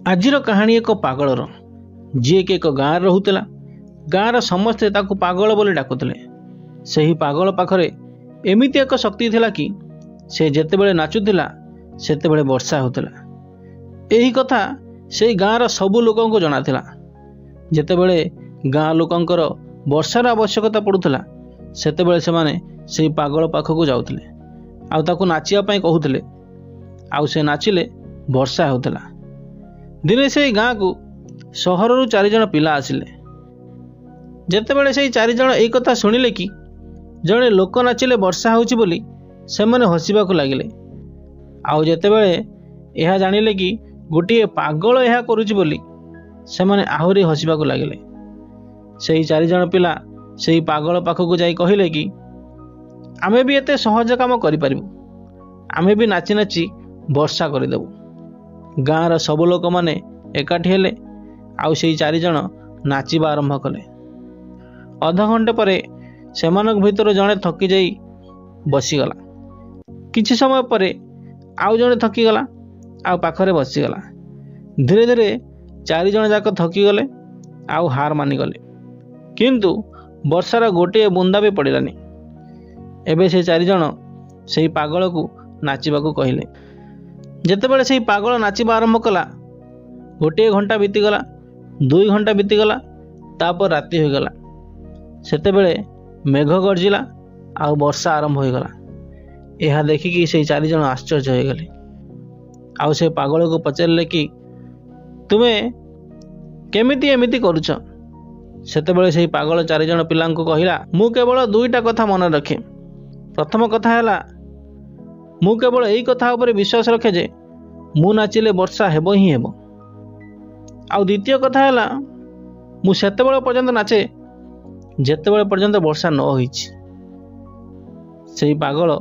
आजिर कहानी एक पागलर जी के एक गाँव रोला। गाँवर समस्ते ताकू पागल बोली डाकुले। से ही पागल पाखरे एमिति एक शक्ति थिला कि से जेतेबेले नाचुथिला सेतेबेले वर्षा होतिला। एही कथा से गाँवर सबु लोकंको जणाथिला। जेतेबेले गाँ लोकंकर वर्षार आवश्यकता पड़ुथिला सेतेबेले सेमाने से पागल पाखकू जाउथिले आउ ताकू नाचिया पई कहूथिले आउ से नाचिले वर्षा होतिला। दिने से गाँ को सहरु 4 जण पिला आसिले। जेतेबेले से 4 जण एई कथा सुनिले कि जणे लोक नाचिले वर्षा होउची बोली सेमाने हसिबाकू लागिले। आउ जेतेबेले एहा जानिले कि गोटे पागल एहा करूची बोली सेमाने आहुरी हसिबाकू लागिले। सेही 4 जण पिला सेही पागल पाखकू जाई कहिले कि आमे भी एते सहज काम करि परिबु, आमे भी नाची नाची वर्षा करिदेबु। गाँवर सब लोक माने एकाठी हेले आउ सेही 4 जण नाचिबा आरंभ कले। अधा घंटे परे सेमानक भितर जणे थकी जाई बसीगला। किछि समय परे आउ जणे थकी गला आउ पाखरे बसीगला। धीरे धीरे 4 जण जाक थकी गले आउ हार मानि गले। किंतु वर्षार गोटे बुंदा भी पड़िलानी। एबे से 4 जण सेही पागल को नाचिबाकू कहिले। जेतेबेले सेही पागल नाचिबा आरंभ कला गोटे घंटा बीतीगला, 2 घंटा बीतीगला, तापर राति होगला। सेतेबेले मेघ गर्जिला आउ वर्षा आरंभ होगला। यह देखिकी से 4 जण आश्चर्य हो गले। आउ से पागल को पचारे कि तुमे केमिति एमिति करूछ। सेतेबेले सेही पागल 4 जण पिला कहला मु केवल 2टा कथा मन रखे। प्रथम कथा है मु केवल यही कथा उपर विश्वास रखे जे मु नाचिले वर्षा हेबो ही हेबो। आउ द्वितीय कथा है मु सेतेबेले पर्यंत नाचे जेतेबेले पर्यंत वर्षा न होईछि। सेही पागल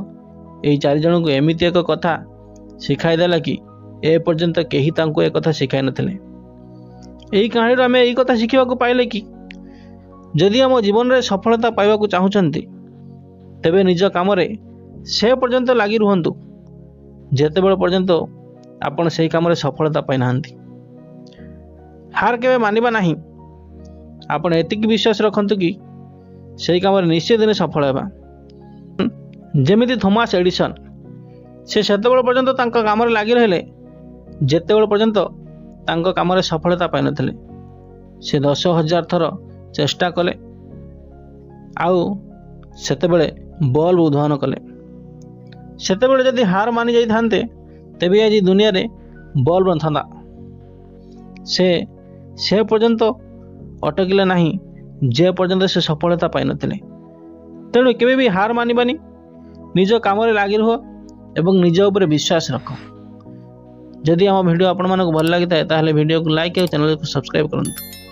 एही 4 जण को एमिति एक कथा शिखाई देला कि ए पर्यंत केही तांको ए कथा शिखाई नथिले। एही कहानी रो हमें एही कथा शिखिबा को पाइले कि जदि हम जीवन रे सफलता पाइबा को चाहुचंती तेबे निज काम रे से पर्यंत लागि रुहंतु जेतेबेले पर्यंत आपण सेही काम रे सफलता पाइ नाहंती। हार केबे मानिबा नाही। आपण एतिक विश्वास रखंतु कि सेही काम रे निश्चय दिन सफल हेबा। जेमिति थॉमस एडिसन से सेतेबेले पर्यंत तांका काम रे लागि रहले जेतेबेले पर्यंत तांका काम रे सफलता पाइ नथिले। से 10,000 थर चेष्टा कले आउ सेतेबेले बल्ब उद्भावन कले। सेतेबेले जदि हार मानि जाई थांते तेबे आज दुनिया रे बल्ब नथांदा। से पर्यंत अटकिले नाही जे पर्यंत से सफलता पाइ नथिले। तेणु केबे भी हार मानिबानी, निज काम रे लागि रह एवं निज ऊपर विश्वास रख। जदि आम वीडियो आपण मानक भल लागि थाए ताहले वीडियो को लाइक और चैनल को सब्सक्राइब करंतु।